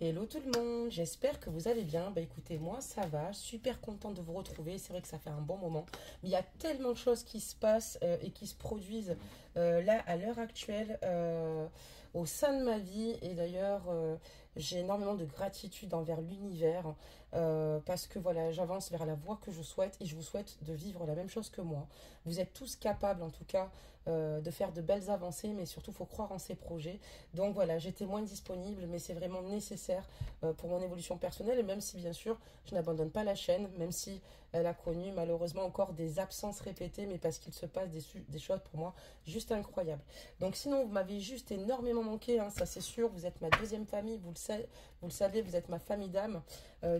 Hello tout le monde, j'espère que vous allez bien. Bah écoutez, moi ça va, super contente de vous retrouver. C'est vrai que ça fait un bon moment, mais il y a tellement de choses qui se passent et qui se produisent là à l'heure actuelle au sein de ma vie. Et d'ailleurs, j'ai énormément de gratitude envers l'univers parce que voilà, j'avance vers la voie que je souhaite et je vous souhaite de vivre la même chose que moi. Vous êtes tous capables en tout cas de faire de belles avancées, mais surtout il faut croire en ces projets. Donc voilà, j'étais moins disponible, mais c'est vraiment nécessaire pour mon évolution personnelle. Et même si bien sûr, je n'abandonne pas la chaîne, même si elle a connu malheureusement encore des absences répétées, mais parce qu'il se passe des choses pour moi juste incroyables. Donc sinon, vous m'avez juste énormément manqué, hein, ça c'est sûr. Vous êtes ma deuxième famille, vous le savez, vous êtes ma famille d'âme,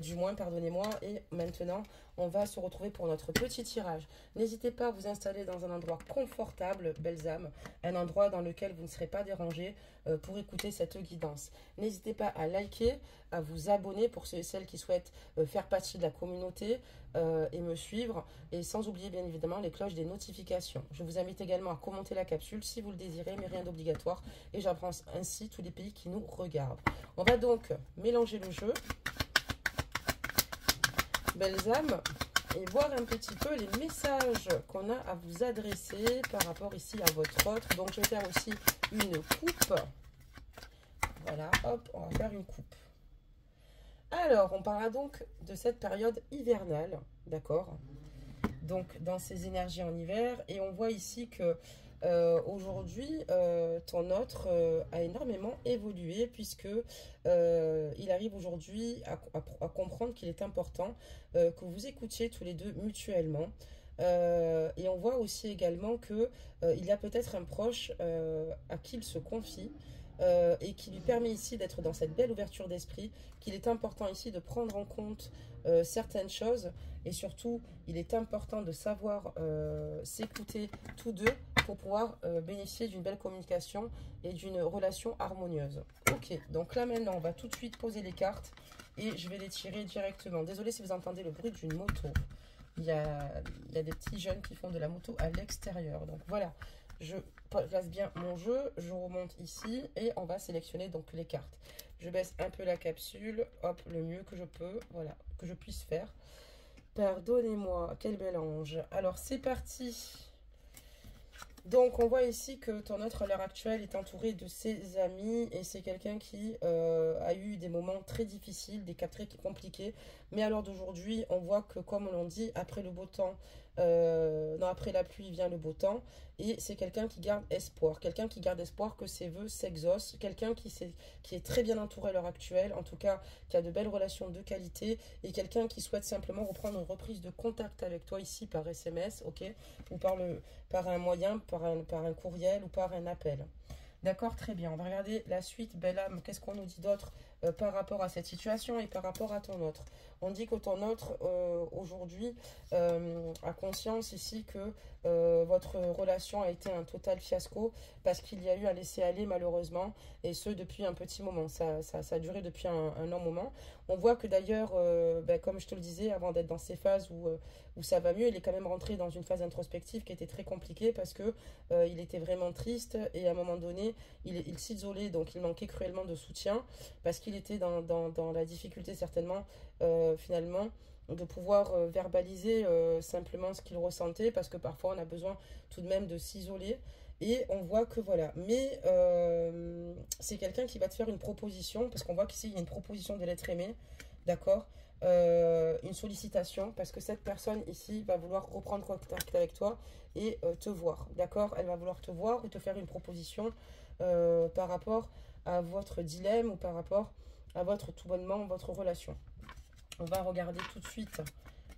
du moins, pardonnez-moi. Et maintenant, on va se retrouver pour notre petit tirage. N'hésitez pas à vous installer dans un endroit confortable, belles âmes, un endroit dans lequel vous ne serez pas dérangés pour écouter cette guidance. N'hésitez pas à liker, à vous abonner pour ceux et celles qui souhaitent faire partie de la communauté et me suivre. Et sans oublier bien évidemment les cloches des notifications. Je vous invite également à commenter la capsule si vous le désirez, mais rien d'obligatoire. Et j'apprends ainsi tous les pays qui nous regardent. On va donc mélanger le jeu, belles âmes, et voir un petit peu les messages qu'on a à vous adresser par rapport ici à votre autre. Donc je vais faire aussi une coupe. Voilà, hop, on va faire une coupe. Alors, on parlera donc de cette période hivernale, d'accord? Donc, dans ces énergies en hiver, et on voit ici que aujourd'hui, ton autre a énormément évolué puisque il arrive aujourd'hui à comprendre qu'il est important que vous écoutiez tous les deux mutuellement. Et on voit aussi également que il y a peut-être un proche à qui il se confie et qui lui permet ici d'être dans cette belle ouverture d'esprit, qu'il est important ici de prendre en compte certaines choses et surtout il est important de savoir s'écouter tous deux pour pouvoir bénéficier d'une belle communication et d'une relation harmonieuse. Ok, donc là maintenant on va tout de suite poser les cartes et je vais les tirer directement. Désolée si vous entendez le bruit d'une moto. Il y a des petits jeunes qui font de la moto à l'extérieur. Donc voilà, je place bien mon jeu, je remonte ici et on va sélectionner donc les cartes. Je baisse un peu la capsule, hop, le mieux que je peux, voilà, que je puisse faire. Pardonnez-moi, quel bel ange. Alors c'est parti. Donc, on voit ici que ton autre, à l'heure actuelle, est entouré de ses amis et c'est quelqu'un qui a eu des moments très difficiles, des cas très compliqués. Mais à l'heure d'aujourd'hui, on voit que, comme on l'a dit, après le beau temps, non, après la pluie vient le beau temps. Et c'est quelqu'un qui garde espoir. Quelqu'un qui garde espoir que ses vœux s'exaucent. Quelqu'un qui est très bien entouré à l'heure actuelle, en tout cas, qui a de belles relations de qualité. Et quelqu'un qui souhaite simplement reprendre une reprise de contact avec toi ici par SMS, ok, ou par un moyen, par un courriel ou par un appel. D'accord, très bien. On va regarder la suite, belle âme. Qu'est-ce qu'on nous dit d'autre par rapport à cette situation et par rapport à ton autre? On dit que ton autre, aujourd'hui, a conscience ici que votre relation a été un total fiasco parce qu'il y a eu un laisser-aller malheureusement, et ce depuis un petit moment. Ça a duré depuis un long moment. On voit que d'ailleurs, comme je te le disais, avant d'être dans ces phases où ça va mieux, il est quand même rentré dans une phase introspective qui était très compliquée parce que il était vraiment triste et à un moment donné, il s'isolait, donc il manquait cruellement de soutien parce qu'il était dans la difficulté certainement finalement de pouvoir verbaliser simplement ce qu'il ressentait parce que parfois on a besoin tout de même de s'isoler. Et on voit que voilà, mais c'est quelqu'un qui va te faire une proposition, parce qu'on voit qu'ici il y a une proposition de l'être aimé, d'accord, une sollicitation, parce que cette personne ici va vouloir reprendre contact avec toi et te voir, d'accord, elle va vouloir te voir ou te faire une proposition par rapport à votre dilemme ou par rapport à tout bonnement, votre relation. On va regarder tout de suite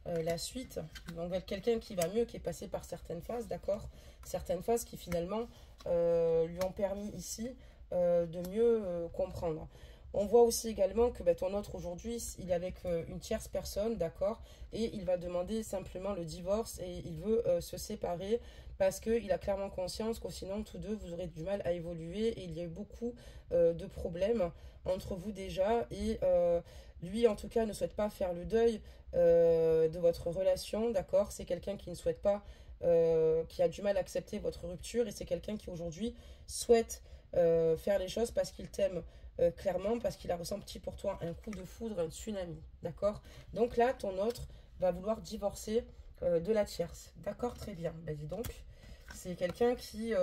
la suite. Donc quelqu'un qui va mieux, qui est passé par certaines phases, d'accord, certaines phases qui finalement lui ont permis ici de mieux comprendre. On voit aussi également que ton autre aujourd'hui, il est avec une tierce personne, d'accord, et il va demander simplement le divorce et il veut se séparer parce qu'il a clairement conscience que sinon tous deux vous aurez du mal à évoluer et il y a eu beaucoup de problèmes entre vous déjà et lui en tout cas ne souhaite pas faire le deuil de votre relation, d'accord, c'est quelqu'un qui ne souhaite pas, qui a du mal à accepter votre rupture et c'est quelqu'un qui aujourd'hui souhaite faire les choses parce qu'il t'aime clairement, parce qu'il a ressenti pour toi un coup de foudre, un tsunami, d'accord? Donc là, ton autre va vouloir divorcer de la tierce, d'accord? Très bien, ben dis donc, c'est quelqu'un qui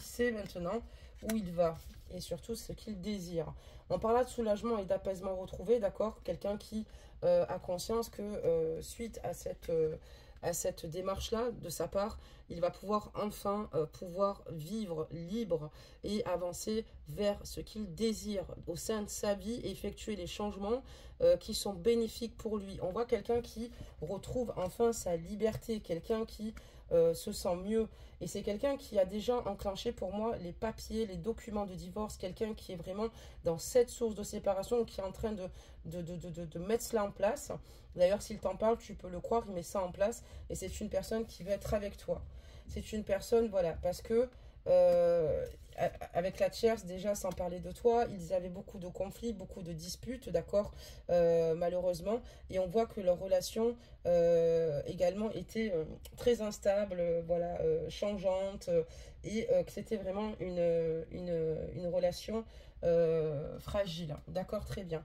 sait maintenant où il va, et surtout ce qu'il désire. On parle là de soulagement et d'apaisement retrouvé, d'accord? Quelqu'un qui a conscience que suite à cette démarche-là, de sa part, il va pouvoir enfin pouvoir vivre libre et avancer vers ce qu'il désire au sein de sa vie et effectuer les changements qui sont bénéfiques pour lui. On voit quelqu'un qui retrouve enfin sa liberté, quelqu'un qui se sent mieux. Et c'est quelqu'un qui a déjà enclenché pour moi les papiers, les documents de divorce, quelqu'un qui est vraiment dans cette source de séparation, qui est en train de mettre cela en place. D'ailleurs, s'il t'en parle, tu peux le croire, il met ça en place. Et c'est une personne qui veut être avec toi. C'est une personne, voilà, parce que avec la tierce, déjà, sans parler de toi, ils avaient beaucoup de conflits, beaucoup de disputes, d'accord, malheureusement. Et on voit que leur relation également était très instable, voilà, changeante, et que c'était vraiment une relation fragile. D'accord, très bien.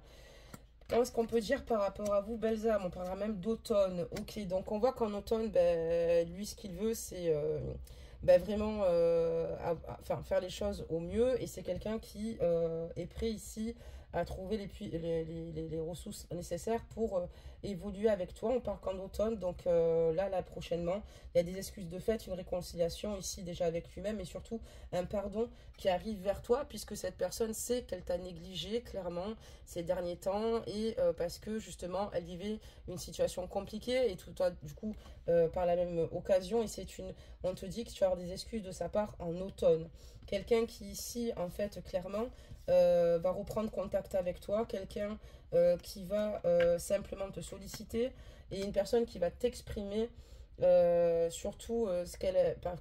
Qu'est-ce qu'on peut dire par rapport à vous, belles âmes? On parlera même d'automne. Ok, donc on voit qu'en automne, ben, lui, ce qu'il veut, c'est ben, vraiment enfin, faire les choses au mieux. Et c'est quelqu'un qui est prêt ici à trouver les ressources nécessaires pour évoluer avec toi. On parle qu'en automne, donc là, prochainement, il y a des excuses de fait, une réconciliation ici déjà avec lui-même et surtout un pardon qui arrive vers toi puisque cette personne sait qu'elle t'a négligé clairement ces derniers temps et parce que justement, elle vivait une situation compliquée et tout toi, du coup, par la même occasion, et on te dit que tu vas avoir des excuses de sa part en automne. Quelqu'un qui ici, en fait, clairement, va reprendre contact avec toi, quelqu'un qui va simplement te solliciter et une personne qui va t'exprimer surtout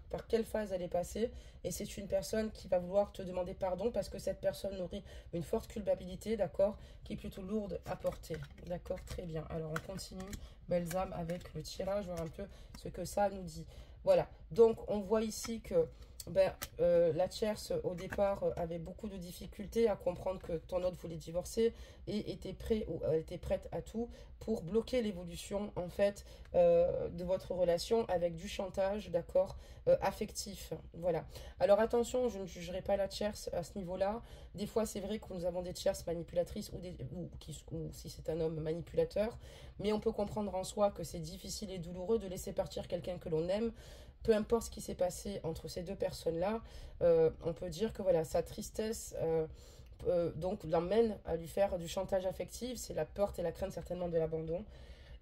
par quelle phase elle est passée, et c'est une personne qui va vouloir te demander pardon parce que cette personne nourrit une forte culpabilité, d'accord, qui est plutôt lourde à porter, d'accord, très bien. Alors on continue, belles âmes, avec le tirage, voir un peu ce que ça nous dit. Voilà, donc on voit ici que ben, la tierce au départ avait beaucoup de difficultés à comprendre que ton autre voulait divorcer et était prête à tout pour bloquer l'évolution en fait de votre relation avec du chantage, d'accord, affectif. Voilà. Alors attention, je ne jugerai pas la tierce à ce niveau-là. Des fois, c'est vrai que nous avons des tierces manipulatrices ou si c'est un homme manipulateur, mais on peut comprendre en soi que c'est difficile et douloureux de laisser partir quelqu'un que l'on aime. Peu importe ce qui s'est passé entre ces deux personnes-là, on peut dire que voilà, sa tristesse donc l'emmène à lui faire du chantage affectif. C'est la peur et la crainte certainement de l'abandon.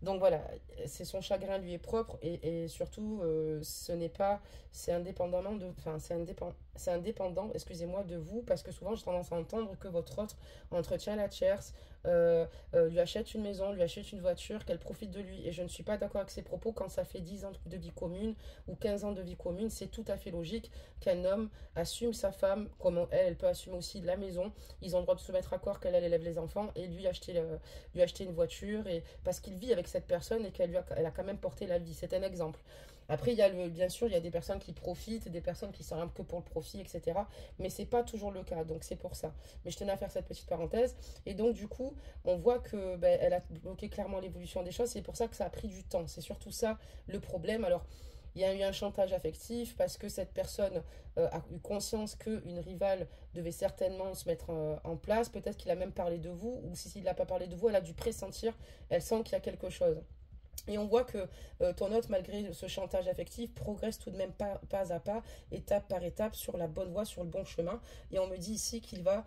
Donc voilà, c'est son chagrin lui est propre et surtout ce n'est pas, c'est indépendamment de, enfin c'est indépendant, excusez-moi, de vous parce que souvent j'ai tendance à entendre que votre autre entretient la tierce, lui achète une maison, lui achète une voiture, qu'elle profite de lui et je ne suis pas d'accord avec ces propos quand ça fait 10 ans de vie commune ou 15 ans de vie commune. C'est tout à fait logique qu'un homme assume sa femme comme elle peut assumer aussi la maison. Ils ont le droit de se mettre à accord qu'elle élève les enfants et lui acheter une voiture et parce qu'il vit avec cette personne et elle a quand même porté la vie. C'est un exemple. Après, il y a bien sûr, il y a des personnes qui profitent, des personnes qui sont que pour le profit, etc. Mais c'est pas toujours le cas, donc c'est pour ça. Mais je tenais à faire cette petite parenthèse. Et donc, du coup, on voit que ben, elle a bloqué clairement l'évolution des choses. C'est pour ça que ça a pris du temps. C'est surtout ça le problème. Alors, il y a eu un chantage affectif parce que cette personne a eu conscience qu'une rivale devait certainement se mettre en place. Peut-être qu'il a même parlé de vous, ou s'il n'a pas parlé de vous, elle a dû pressentir, elle sent qu'il y a quelque chose. Et on voit que ton hôte, malgré ce chantage affectif, progresse tout de même pas à pas, étape par étape, sur la bonne voie, sur le bon chemin. Et on me dit ici qu'il va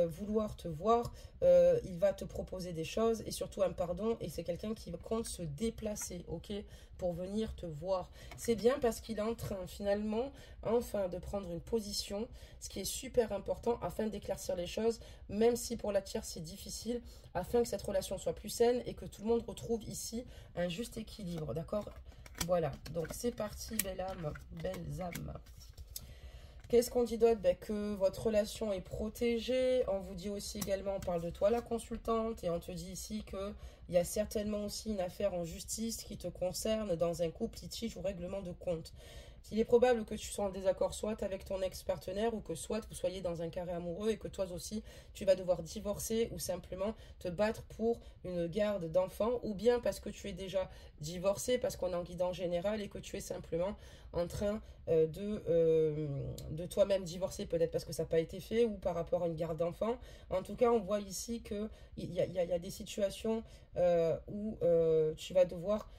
vouloir te voir, il va te proposer des choses et surtout un pardon. Et c'est quelqu'un qui compte se déplacer, ok, pour venir te voir. C'est bien parce qu'il est en train finalement, enfin, de prendre une position, ce qui est super important afin d'éclaircir les choses, même si pour la tierce c'est difficile, afin que cette relation soit plus saine et que tout le monde retrouve ici un juste équilibre, d'accord? Voilà, donc c'est parti, belle âme, belles âmes. Qu'est-ce qu'on dit d'autre? Ben, que votre relation est protégée. On vous dit aussi également, on parle de toi la consultante, et on te dit ici qu'il y a certainement aussi une affaire en justice qui te concerne dans un couple litige ou règlement de compte. Il est probable que tu sois en désaccord soit avec ton ex-partenaire ou que soit vous soyez dans un carré amoureux et que toi aussi tu vas devoir divorcer ou simplement te battre pour une garde d'enfant, ou bien parce que tu es déjà divorcé, parce qu'on est en guidance générale et que tu es simplement en train de toi-même divorcer, peut-être parce que ça n'a pas été fait ou par rapport à une garde d'enfant. En tout cas, on voit ici qu'il y a des situations où tu vas devoir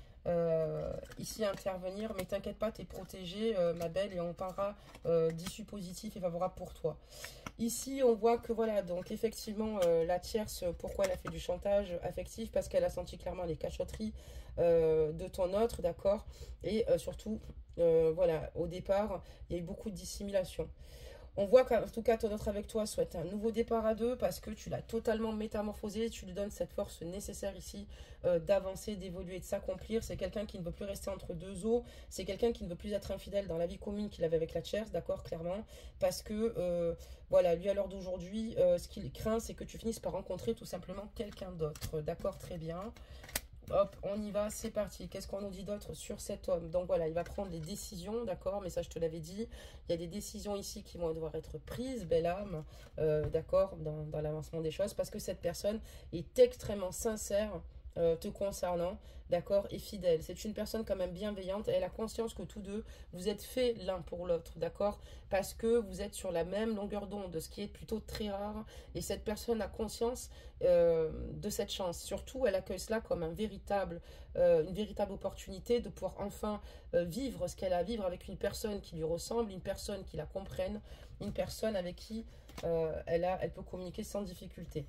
ici intervenir, mais t'inquiète pas, tu es protégée, ma belle, et on parlera d'issues positives et favorables pour toi. Ici, on voit que voilà, donc effectivement, la tierce, pourquoi elle a fait du chantage affectif? Parce qu'elle a senti clairement les cachotteries de ton autre, d'accord? Et surtout, voilà, au départ, il y a eu beaucoup de dissimulation. On voit qu'en tout cas, ton autre avec toi souhaite un nouveau départ à deux parce que tu l'as totalement métamorphosé. Tu lui donnes cette force nécessaire ici d'avancer, d'évoluer, de s'accomplir. C'est quelqu'un qui ne veut plus rester entre deux eaux. C'est quelqu'un qui ne veut plus être infidèle dans la vie commune qu'il avait avec la tierce, d'accord, clairement. Parce que, voilà, lui à l'heure d'aujourd'hui, ce qu'il craint, c'est que tu finisses par rencontrer tout simplement quelqu'un d'autre. D'accord, très bien. Hop, on y va, c'est parti. Qu'est-ce qu'on nous dit d'autre sur cet homme? Donc voilà, il va prendre les décisions, d'accord, mais ça je te l'avais dit. Il y a des décisions ici qui vont devoir être prises, belle âme, d'accord, dans l'avancement des choses, parce que cette personne est extrêmement sincère te concernant, d'accord, et fidèle. C'est une personne quand même bienveillante, elle a conscience que tous deux, vous êtes faits l'un pour l'autre, d'accord, parce que vous êtes sur la même longueur d'onde, ce qui est plutôt très rare, et cette personne a conscience de cette chance. Surtout, elle accueille cela comme une véritable opportunité de pouvoir enfin vivre ce qu'elle a à vivre avec une personne qui lui ressemble, une personne qui la comprenne, une personne avec qui elle peut communiquer sans difficulté.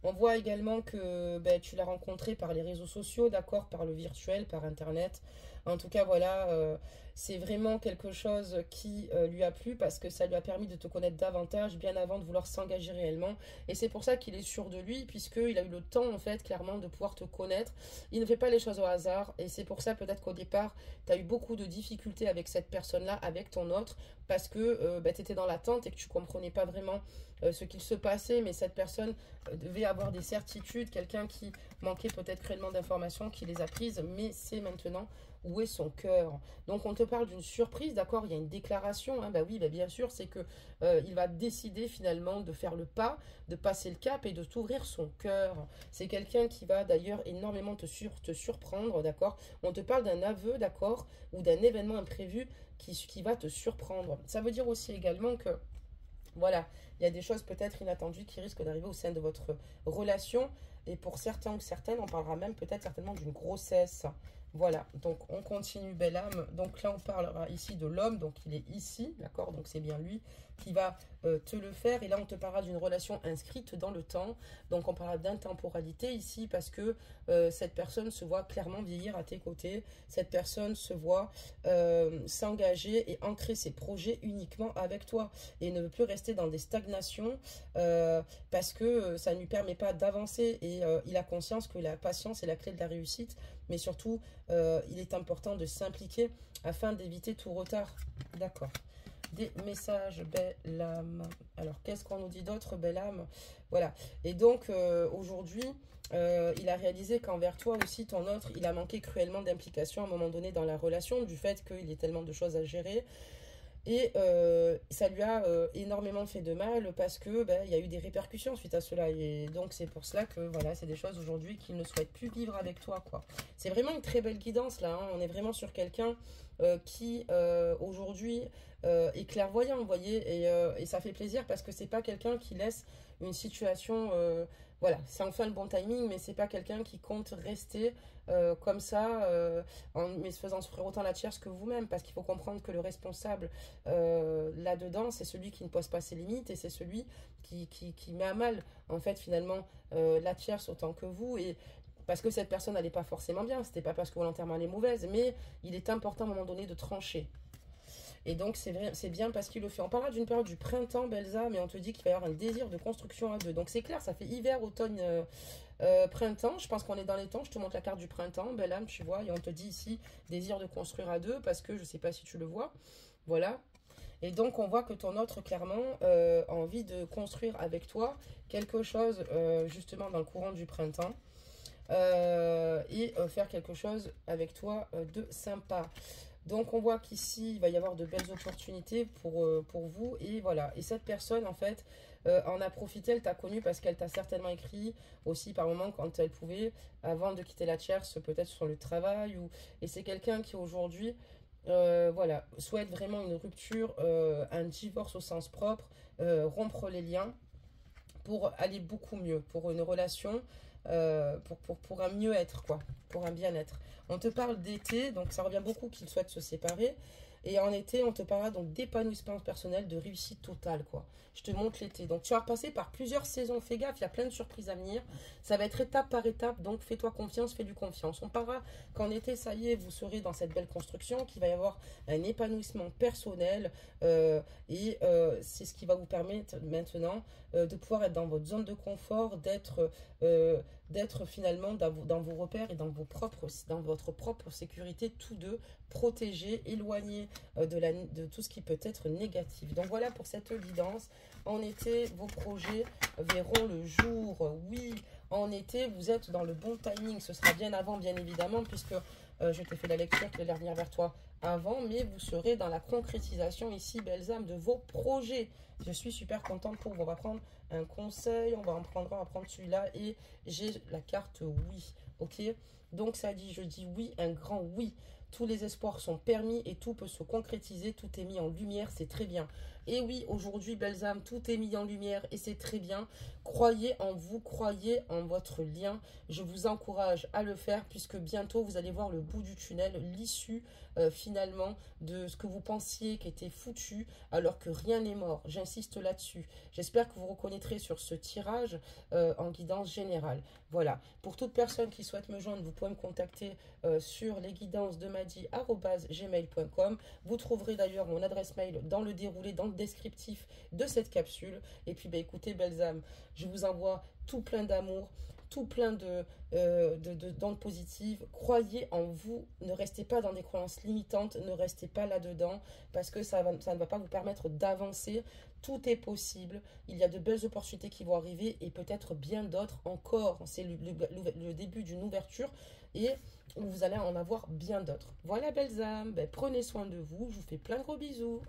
On voit également que tu l'as rencontré par les réseaux sociaux, d'accord, par le virtuel, par Internet. En tout cas, voilà, c'est vraiment quelque chose qui lui a plu parce que ça lui a permis de te connaître davantage bien avant de vouloir s'engager réellement. Et c'est pour ça qu'il est sûr de lui, puisqu'il a eu le temps, en fait, clairement, de pouvoir te connaître. Il ne fait pas les choses au hasard. Et c'est pour ça, peut-être qu'au départ, tu as eu beaucoup de difficultés avec cette personne-là, avec ton autre, parce que tu étais dans l'attente et que tu ne comprenais pas vraiment ce qu'il se passait, mais cette personne devait avoir des certitudes, quelqu'un qui manquait peut-être cruellement d'informations, qui les a prises, mais c'est maintenant où est son cœur. Donc on te parle d'une surprise, d'accord, il y a une déclaration, hein, bah oui, bah bien sûr, c'est que il va décider finalement de faire le pas, de passer le cap et de t'ouvrir son cœur. C'est quelqu'un qui va d'ailleurs énormément te surprendre, d'accord. On te parle d'un aveu, d'accord, ou d'un événement imprévu qui va te surprendre. Ça veut dire aussi également que voilà, il y a des choses peut-être inattendues qui risquent d'arriver au sein de votre relation. Et pour certains ou certaines, on parlera même peut-être certainement d'une grossesse. Voilà, donc on continue, belle âme. Donc là, on parlera ici de l'homme, donc il est ici, d'accord? Donc c'est bien lui qui va te le faire. Et là, on te parlera d'une relation inscrite dans le temps. Donc on parlera d'intemporalité ici parce que cette personne se voit clairement vieillir à tes côtés. Cette personne se voit s'engager et ancrer ses projets uniquement avec toi. Et ne veut plus rester dans des stagnations parce que ça ne lui permet pas d'avancer. Et il a conscience que la patience est la clé de la réussite. Mais surtout, il est important de s'impliquer afin d'éviter tout retard. D'accord. Des messages, belle âme. Alors, qu'est-ce qu'on nous dit d'autre, belle âme? Voilà. Et donc, aujourd'hui, il a réalisé qu'envers toi aussi, ton autre, il a manqué cruellement d'implication à un moment donné dans la relation, du fait qu'il y ait tellement de choses à gérer. Et ça lui a énormément fait de mal parce que il y a eu des répercussions suite à cela. Et donc c'est pour cela que voilà, c'est des choses aujourd'hui qu'il ne souhaite plus vivre avec toi, quoi. C'est vraiment une très belle guidance là, hein. On est vraiment sur quelqu'un qui aujourd'hui est clairvoyant, vous voyez, et ça fait plaisir parce que c'est pas quelqu'un qui laisse une situation voilà, c'est enfin le bon timing, mais c'est pas quelqu'un qui compte rester comme ça, mais se faisant souffrir autant la tierce que vous-même, parce qu'il faut comprendre que le responsable là-dedans, c'est celui qui ne pose pas ses limites, et c'est celui qui met à mal, en fait, finalement, la tierce autant que vous, et parce que cette personne n'allait pas forcément bien, c'était pas parce que volontairement elle est mauvaise, mais il est important à un moment donné de trancher. Et donc, c'est bien parce qu'il le fait. On parlera d'une période du printemps, Belza, mais on te dit qu'il va y avoir un désir de construction à deux. Donc, c'est clair, ça fait hiver, automne, printemps. Je pense qu'on est dans les temps. Je te montre la carte du printemps, belle âme, tu vois. Et on te dit ici, désir de construire à deux, parce que je ne sais pas si tu le vois. Voilà. Et donc, on voit que ton autre, clairement, a envie de construire avec toi quelque chose, justement, dans le courant du printemps. Et faire quelque chose avec toi de sympa. Donc, on voit qu'ici, il va y avoir de belles opportunités pour vous. Et voilà. Et cette personne, en fait, en a profité. Elle t'a connu parce qu'elle t'a certainement écrit aussi par moment quand elle pouvait, avant de quitter la tierce, peut-être sur le travail. Et c'est quelqu'un qui, aujourd'hui, voilà, souhaite vraiment une rupture, un divorce au sens propre, rompre les liens pour aller beaucoup mieux, pour une relation, pour un mieux-être, quoi, pour un bien-être. On te parle d'été, donc ça revient beaucoup qu'ils souhaitent se séparer. Et en été, on te parlera donc d'épanouissement personnel, de réussite totale, quoi. Je te montre l'été. Donc, tu vas repasser par plusieurs saisons. Fais gaffe, il y a plein de surprises à venir. Ça va être étape par étape. Donc, fais-toi confiance, fais-lui confiance. On parlera qu'en été, ça y est, vous serez dans cette belle construction, qu'il va y avoir un épanouissement personnel. C'est ce qui va vous permettre maintenant de pouvoir être dans votre zone de confort, d'être finalement dans vos repères et dans votre propre sécurité, tous deux, protégés, éloignés de tout ce qui peut être négatif. Donc voilà pour cette guidance. En été, vos projets verront le jour. Oui, en été, vous êtes dans le bon timing. Ce sera bien avant, bien évidemment, puisque je t'ai fait la lecture qui allait revenir vers toi avant, mais vous serez dans la concrétisation ici, belles âmes, de vos projets. Je suis super contente pour vous. On va prendre un conseil, on va prendre celui-là, et j'ai la carte oui, ok? Donc ça dit, je dis oui, un grand oui. Tous les espoirs sont permis et tout peut se concrétiser, tout est mis en lumière, c'est très bien. Et oui, aujourd'hui, belles âmes, tout est mis en lumière et c'est très bien. Croyez en vous, croyez en votre lien. Je vous encourage à le faire puisque bientôt, vous allez voir le bout du tunnel, l'issue finalement de ce que vous pensiez qui était foutu alors que rien n'est mort. J'insiste là-dessus. J'espère que vous reconnaîtrez sur ce tirage en guidance générale. Voilà. Pour toute personne qui souhaite me joindre, vous pouvez me contacter sur lesguidances-de-madi@gmail.com. Vous trouverez d'ailleurs mon adresse mail dans le déroulé, dans le descriptif de cette capsule. Et puis, bah, écoutez, belles âmes, je vous envoie tout plein d'amour, tout plein d'ondes positives. Croyez en vous, ne restez pas dans des croyances limitantes, ne restez pas là-dedans, parce que ça ne va pas vous permettre d'avancer. Tout est possible, il y a de belles opportunités qui vont arriver, et peut-être bien d'autres encore. C'est le début d'une ouverture, et vous allez en avoir bien d'autres. Voilà, belles âmes, ben, prenez soin de vous, je vous fais plein de gros bisous.